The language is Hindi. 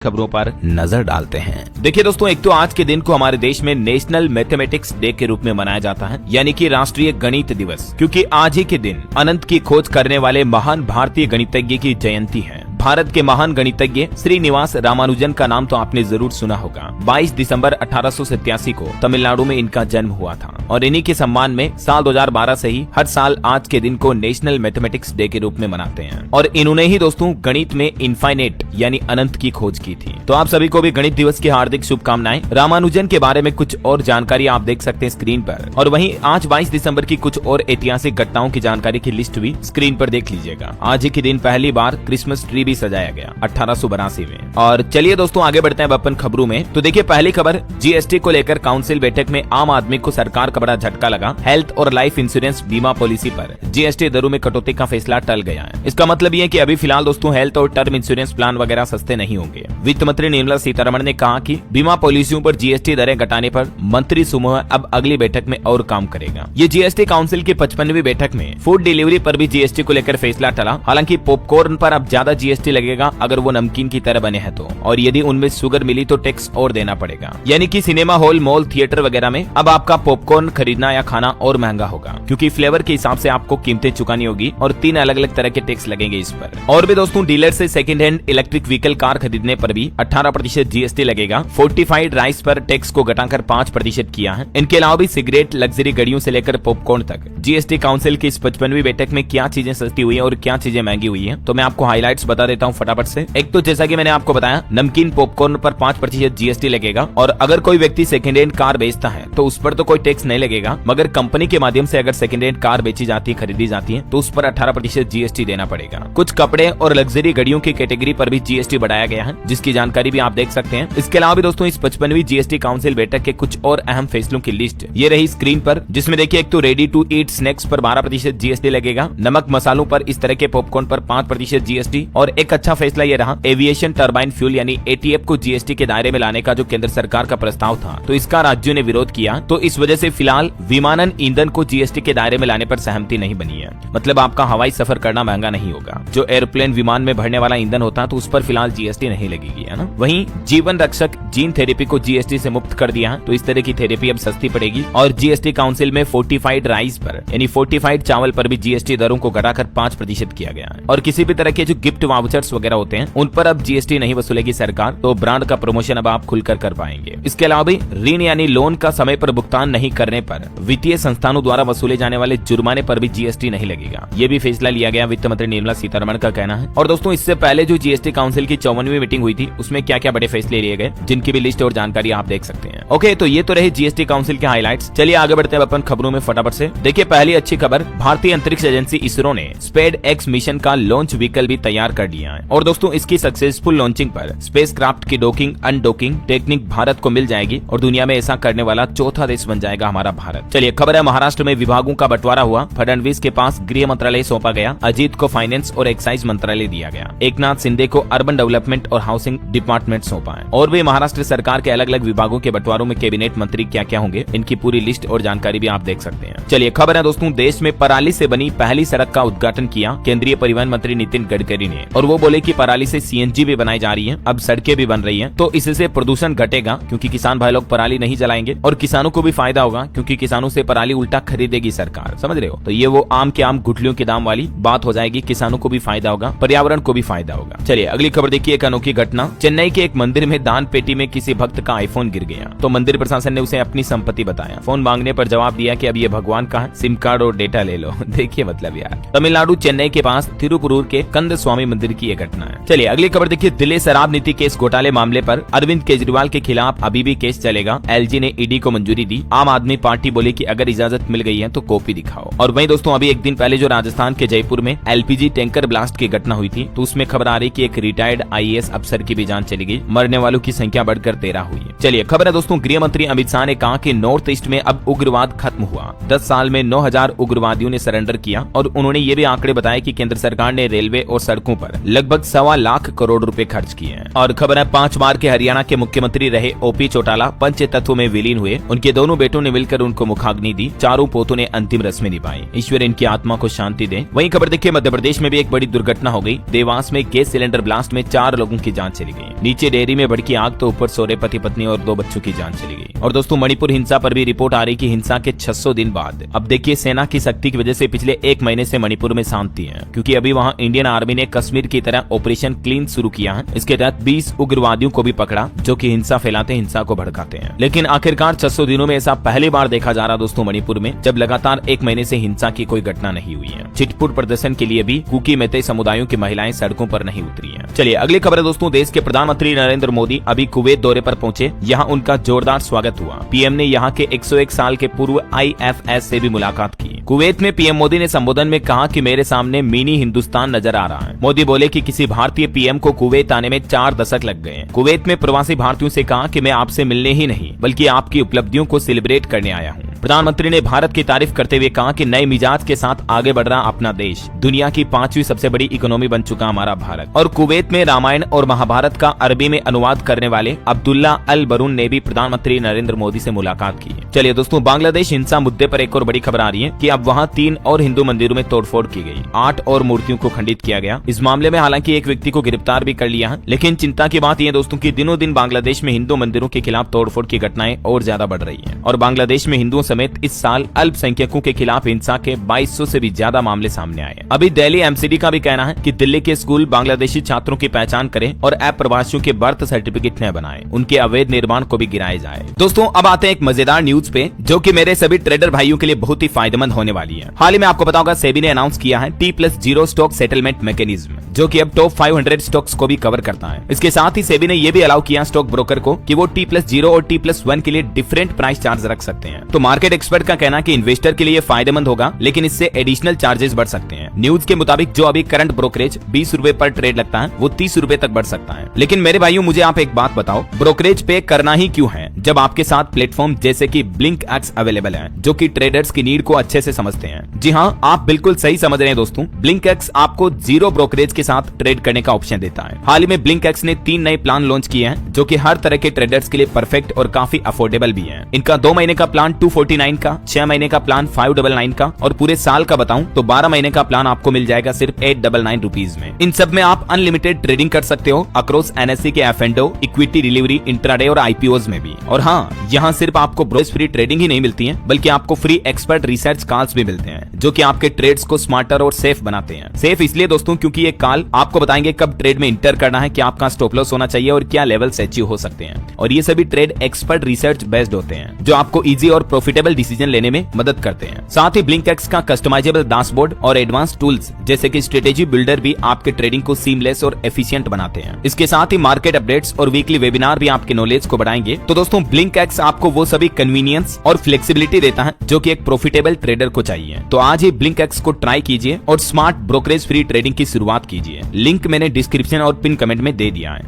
खबरों पर नजर डालते हैं। देखिए दोस्तों, एक तो आज के दिन को हमारे देश में नेशनल मैथमेटिक्स डे के रूप में मनाया जाता है, यानी कि राष्ट्रीय गणित दिवस, क्योंकि आज ही के दिन अनंत की खोज करने वाले महान भारतीय गणितज्ञ की जयंती है। भारत के महान गणितज्ञ श्रीनिवास रामानुजन का नाम तो आपने जरूर सुना होगा। 22 दिसंबर 1887 को तमिलनाडु में इनका जन्म हुआ था और इन्हीं के सम्मान में साल 2012 से ही हर साल आज के दिन को नेशनल मैथमेटिक्स डे के रूप में मनाते हैं। और इन्होंने ही दोस्तों गणित में इनफाइनेट यानी अनंत की खोज की थी। तो आप सभी को भी गणित दिवस की हार्दिक शुभकामनाएं। रामानुजन के बारे में कुछ और जानकारी आप देख सकते हैं स्क्रीन पर, और वहीं आज 22 दिसंबर की कुछ और ऐतिहासिक घटनाओं की जानकारी की लिस्ट भी स्क्रीन पर देख लीजिएगा। आज ही के दिन पहली बार क्रिसमस ट्री भी सजाया गया 1882 में। और चलिए दोस्तों आगे बढ़ते हैं अपन खबरों में। तो देखिए पहली खबर, जीएसटी को लेकर काउंसिल बैठक में आम आदमी को सरकार का बड़ा झटका लगा। हेल्थ और लाइफ इंश्योरेंस बीमा पॉलिसी पर जीएसटी दरों में कटौती का फैसला टल गया है। इसका मतलब ये कि अभी फिलहाल दोस्तों हेल्थ और टर्म इंश्योरेंस प्लान वगैरह सस्ते नहीं होंगे। वित्त मंत्री निर्मला सीतारमण ने कहा कि बीमा पॉलिसियों पर जीएसटी दरें घटाने पर मंत्री समूह अब अगली बैठक में और काम करेगा। ये जीएसटी काउंसिल की 55वीं बैठक में फूड डिलीवरी पर भी जीएसटी को लेकर फैसला टला। हालांकि पॉपकॉर्न पर अब ज्यादा जीएसटी लगेगा अगर वो नमकीन की तरह बने हैं तो, और यदि उनमें शुगर मिली तो टैक्स और देना पड़ेगा। यानी कि सिनेमा हॉल, मॉल, थिएटर वगैरह में अब आपका पॉपकॉर्न खरीदना या खाना और महंगा होगा, क्योंकि फ्लेवर के हिसाब से आपको कीमतें चुकानी होगी और 3 अलग अलग तरह के टैक्स लगेंगे इस पर। और भी दोस्तों डीलर से second hand electric vehicle car खरीदने पर भी 18% जीएसटी लगेगा। फोर्टिफाइड राइस पर टैक्स को घटाकर 5% किया है। इनके अलावा भी सिगरेट, लग्जरी गाड़ियों से लेकर पॉपकॉर्न तक जीएसटी काउंसिल की इस 55वीं बैठक में क्या चीजें सस्ती हुई है और क्या चीजें महंगी हुई है, तो मैं आपको हाईलाइट्स बता देता हूँ फटाफट से। एक तो जैसा कि मैंने आपको बताया, नमकीन पॉपकॉर्न पर 5% जीएसटी लगेगा, और अगर कोई व्यक्ति सेकंड हैंड कार बेचता है तो उस पर तो कोई टैक्स नहीं लगेगा, मगर कंपनी के माध्यम से अगर सेकंड हैंड कार बेची जाती है, खरीदी जाती है, तो उस पर 18% जीएसटी देना पड़ेगा। कुछ कपड़े और लग्जरी गाड़ियों की कैटेगरी पर भी जीएसटी बढ़ाया गया है, जिसकी जानकारी भी आप देख सकते हैं। इसके अलावा भी दोस्तों इस 55वीं जीएसटी काउंसिल बैठक के कुछ और अहम फैसलों की लिस्ट ये रही स्क्रीन पर, जिसमें देखिए एक तो रेडी टू ईट स्नैक्स पर 12% जीएसटी लगेगा, नमक मसालों पर इस तरह के पॉपकॉर्न पर 5% जीएसटी, और एक अच्छा फैसला ये रहा एविएशन टर्बाइन फ्यूल यानी एटीएफ को जीएसटी के दायरे में लाने का जो केंद्र सरकार का प्रस्ताव था, तो इसका राज्यों ने विरोध किया। तो इस वजह से फिलहाल विमानन ईंधन को जीएसटी के दायरे में लाने पर सहमति नहीं बनी है। मतलब आपका हवाई सफर करना महंगा नहीं होगा। जो एयरप्लेन विमान में भरने वाला ईंधन होता है तो उस पर फिलहाल जीएसटी नहीं लगेगी, है ना। वहीं जीवन रक्षक जीन थेरेपी को जीएसटी से मुक्त कर दिया है, तो इस तरह की थेरेपी अब सस्ती पड़ेगी। और जीएसटी काउंसिल में फोर्टिफाइड राइस पर यानी फोर्टिफाइड चावल पर भी जीएसटी दरों को घटाकर 5% किया गया है। और किसी भी तरह के जो गिफ्ट वाउचर्स वगैरह होते हैं उन पर अब जीएसटी नहीं वसूलेगी सरकार, तो ब्रांड का प्रमोशन अब आप खुलकर कर पाएंगे। इसके अलावा भी ऋण यानी लोन का समय पर भुगतान नहीं करने पर वित्तीय संस्थानों द्वारा वसूले जाने वाले जुर्माने पर भी जीएसटी नहीं लगेगा। ये भी फैसला लिया गया, वित्त मंत्री निर्मला सीतारमण का कहना है। और दोस्तों इससे पहले जो जीएसटी काउंसिल की 54वीं मीटिंग हुई थी उसमें क्या क्या बड़े फैसले लिए गए, जिनकी भी लिस्ट और जानकारी आप देख सकते हैं। ओके, तो ये तो रहे जीएसटी काउंसिल के हाईलाइट्स। चलिए आगे बढ़ते हैं अपन खबरों में फटाफट से। देखिए पहली अच्छी खबर, भारतीय अंतरिक्ष एजेंसी इसरो ने स्पेड एक्स मिशन का लॉन्च व्हीकल भी तैयार कर लिया है। और दोस्तों इसकी सक्सेसफुल लॉन्चिंग पर स्पेसक्राफ्ट की डॉकिंग अनडॉकिंग टेक्निक भारत को मिल जाएगी और दुनिया में ऐसा करने वाला चौथा देश बन जाएगा हमारा भारत। चलिए खबर है, महाराष्ट्र में विभागों का बंटवारा हुआ। फडणवीस के पास गृह मंत्रालय सौंपा गया, अजीत को फाइनेंस और एक्साइज मंत्रालय दिया गया, एकनाथ शिंदे को अर्बन डेवलपमेंट और हाउसिंग डिपार्टमेंट सौंपा है। और भी महाराष्ट्र सरकार के अलग अलग विभागों के बंटवारों में कैबिनेट मंत्री क्या क्या होंगे, इनकी पूरी लिस्ट और जानकारी भी आप देख सकते हैं। चलिए खबर है दोस्तों, देश में पराली से बनी पहली सड़क का उद्घाटन किया केंद्रीय परिवहन मंत्री नितिन गडकरी ने, और वो बोले कि पराली से सीएनजी भी बनाई जा रही है, अब सड़कें भी बन रही है, तो इससे प्रदूषण घटेगा, क्योंकि किसान भाई लोग पराली नहीं जलाएंगे और किसानों को भी फायदा होगा, क्योंकि किसानों से पराली उल्टा खरीदेगी सरकार, समझ रहे हो। तो ये वो आम के आम गुठलियों के दाम वाली बात हो जाएगी, किसानों को भी फायदा होगा, पर्यावरण को भी फायदा होगा। चलिए अगली खबर देखिए, एक अनोखी घटना, चेन्नई के एक मंदिर में दान पेटी में किसी भक्त का आईफोन गिर गया, तो मंदिर प्रशासन ने उसे अपनी संपत्ति बताया। फोन मांगने पर जवाब दिया कि अब ये भगवान का है, सिम कार्ड और डेटा ले लो। देखिए मतलब यार, तमिलनाडु चेन्नई के पास तिरुपुरूर के कंद स्वामी मंदिर की एक घटना है। चलिए अगली खबर देखिए, दिल्ली शराब नीति केस घोटाले मामले पर अरविंद केजरीवाल के खिलाफ अभी भी केस चलेगा। एलजी ने ईडी को मंजूरी दी। आम आदमी पार्टी बोली कि अगर इजाजत मिल गई है तो कॉपी दिखाओ। और वहीं दोस्तों अभी एक दिन पहले जो राजस्थान के जयपुर में एलपीजी टैंकर ब्लास्ट की घटना हुई थी, तो उसमें खबर आ रही कि एक रिटायर्ड आईएएस अफसर की भी जान चली गई, मरने वालों की संख्या बढ़कर 13 हुई है। चलिए खबर है दोस्तों, गृह मंत्री अमित शाह ने कहा कि नॉर्थ ईस्ट में अब उग्रवाद खत्म हुआ। 10 साल में 9000 उग्रवादियों ने सरेंडर किया, और उन्होंने ये भी आंकड़े बताए कि केंद्र सरकार ने रेलवे और सड़कों पर लगभग 1.25 लाख करोड़ रुपए खर्च किए हैं। और खबर है 5 बार के हरियाणा के मुख्यमंत्री रहे ओपी चौटाला पंच तत्व में विलीन हुए। उनके दोनों बेटों ने मिलकर उनको मुखाग्नि दी। चारों पोतों ने अंतिम रस्में निभाई। ईश्वर इनकी आत्मा को शांति दे। वहीं खबर देखिए मध्य प्रदेश में भी एक बड़ी दुर्घटना हो गई। देवास में गैस सिलेंडर ब्लास्ट में 4 लोगों की जान चली गई। नीचे डेयरी में भड़की आग तो ऊपर सो रहे पति पत्नी और 2 बच्चों की जान चली गई। और दोस्तों मणिपुर हिंसा पर भी रिपोर्ट आ रही कि हिंसा के 600 दिन बाद अब देखिए सेना की शक्ति की वजह से पिछले 1 महीने से मणिपुर में शांति है, क्योंकि अभी वहां इंडियन आर्मी ने कश्मीर की तरह ऑपरेशन क्लीन शुरू किया है। इसके तहत 20 उग्रवादियों को भी पकड़ा जो कि हिंसा फैलाते, हिंसा को भड़काते हैं। लेकिन आखिरकार 600 दिनों में ऐसा पहली बार देखा जा रहा दोस्तों मणिपुर में, जब लगातार 1 महीने से हिंसा की कोई घटना नहीं हुई है। चिटपुट प्रदर्शन के लिए भी कुकी मेते समुदायों की महिलाएं सड़कों पर नहीं उतरी हैं। चलिए अगली खबर है दोस्तों, देश के प्रधानमंत्री नरेंद्र मोदी अभी कुवैत दौरे पर पहुंचे। यहाँ उनका जोरदार स्वागत हुआ। पीएम ने यहाँ के 101 साल के पूर्व IFS से भी मुलाकात की। कुवैत में पीएम मोदी ने संबोधन में कहा कि मेरे सामने मिनी हिंदुस्तान नजर आ रहा है। मोदी बोले कि किसी भारतीय पीएम को कुवैत आने में 4 दशक लग गए। कुवैत में प्रवासी भारतीयों से कहा कि मैं आपसे मिलने ही नहीं बल्कि आपकी उपलब्धियों को सेलिब्रेट करने आया हूँ। प्रधानमंत्री ने भारत की तारीफ करते हुए कहा कि नए मिजाज के साथ आगे बढ़ रहा अपना देश, दुनिया की 5वीं सबसे बड़ी इकोनॉमी बन चुका हमारा भारत। और कुवैत में रामायण और महाभारत का अरबी में अनुवाद करने वाले अब्दुल्ला अल बरून ने भी प्रधानमंत्री नरेंद्र मोदी से मुलाकात की। चलिए दोस्तों बांग्लादेश हिंसा मुद्दे पर एक और बड़ी खबर आ रही है कि अब वहां 3 और हिंदू मंदिरों में तोड़फोड़ की गई। 8 और मूर्तियों को खंडित किया गया। इस मामले में हालांकि एक व्यक्ति को गिरफ्तार भी कर लिया है, लेकिन चिंता की बात यह दोस्तों की दिनों दिन बांग्लादेश में हिंदू मंदिरों के खिलाफ तोड़फोड़ की घटनाएं और ज्यादा बढ़ रही है। और बांग्लादेश में हिंदुओं समेत इस साल अल्पसंख्यकों के खिलाफ हिंसा के 2200 से भी ज्यादा मामले सामने आए। अभी दिल्ली MCD का भी कहना है कि दिल्ली के स्कूल बांग्लादेशी छात्रों की पहचान करें और अप्रवासियों के बर्थ सर्टिफिकेट न बनाएं, उनके अवैध निर्माण को भी गिराया जाए। दोस्तों अब आते हैं एक मजेदार न्यूज पे जो कि मेरे सभी ट्रेडर भाइयों के लिए बहुत ही फायदेमंद होने वाली है। हाल ही में आपको पता होगा सेबी ने अनाउंस किया है T+0 स्टॉक सेटलमेंट मैकेनिज्म, जो कि अब टॉप 500 स्टॉक्स को भी कवर करता है। इसके साथ ही सेबी ने यह भी अलाउ किया स्टॉक ब्रोकर को कि वो T+0 और T+1 के लिए डिफरेंट प्राइस चार्ज रख सकते हैं। तो मार्केट एक्सपर्ट का कहना है कि इन्वेस्टर के लिए फायदेमंद होगा, लेकिन इससे एडिशनल चार्जेस बढ़ सकते हैं। न्यूज के मुताबिक जो अभी करंट ब्रोकरेज 20 रुपए पर ट्रेड लगता है वो 30 रुपए तक बढ़ सकता है। लेकिन मेरे भाइयों मुझे आप एक बात बताओ, ब्रोकरेज पे करना ही क्यों है जब आपके साथ प्लेटफॉर्म जैसे कि BlinkX अवेलेबल है, जो कि ट्रेडर्स की नीड को अच्छे से समझते हैं। जी हाँ, आप बिल्कुल सही समझ रहे हैं दोस्तों। BlinkX आपको 0 ब्रोकरेज के साथ ट्रेड करने का ऑप्शन देता है। हाल ही में BlinkX ने 3 नए प्लान लॉन्च किए हैं जो कि हर तरह के ट्रेडर्स के लिए परफेक्ट और काफी अफोर्डेबल भी है। इनका 2 महीने का प्लान 249 का, 6 महीने का प्लान 599 का और पूरे साल का बताऊं तो 12 महीने का प्लान आपको मिल जाएगा सिर्फ 899 रुपीज में। इन सब में आप अनलिमिटेड ट्रेडिंग कर सकते हो अक्रॉस NSE के F&O, इक्विटी डिलीवरी, इंट्राडे और IPOs में भी। और हाँ, यहाँ सिर्फ आपको ब्रोकरेज फ्री ट्रेडिंग ही नहीं मिलती है, बल्कि आपको फ्री एक्सपर्ट रिसर्च कॉल्स भी मिलते हैं जो कि आपके ट्रेड्स को स्मार्टर और सेफ बनाते हैं। सेफ इसलिए दोस्तों क्योंकि ये कॉल आपको बताएंगे कब ट्रेड में इंटर करना है, क्या आपका स्टॉप लॉस होना चाहिए और क्या लेवल्स अचीव हो सकते हैं। और ये सभी ट्रेड एक्सपर्ट रिसर्च बेस्ड होते हैं जो आपको इजी और प्रॉफिटेबल डिसीजन लेने में मदद करते हैं। साथ ही BlinkX का कस्टमाइजेबल डैशबोर्ड और एडवांस टूल्स जैसे कि स्ट्रेटेजी बिल्डर भी आपके ट्रेडिंग को सीमलेस और एफिशिएंट बनाते हैं। इसके साथ ही मार्केट अपडेट्स और वीकली वेबिनार भी आपके नॉलेज को बढ़ाएंगे। तो दोस्तों BlinkX आपको वो सभी कन्वीनियंस और फ्लेक्सिबिलिटी देता है जो कि एक प्रॉफिटेबल ट्रेडर को चाहिए। तो आज ही BlinkX को ट्राई कीजिए और स्मार्ट ब्रोकरेज फ्री ट्रेडिंग की शुरुआत कीजिए। लिंक मैंने डिस्क्रिप्शन और पिन कमेंट में दे दिया है।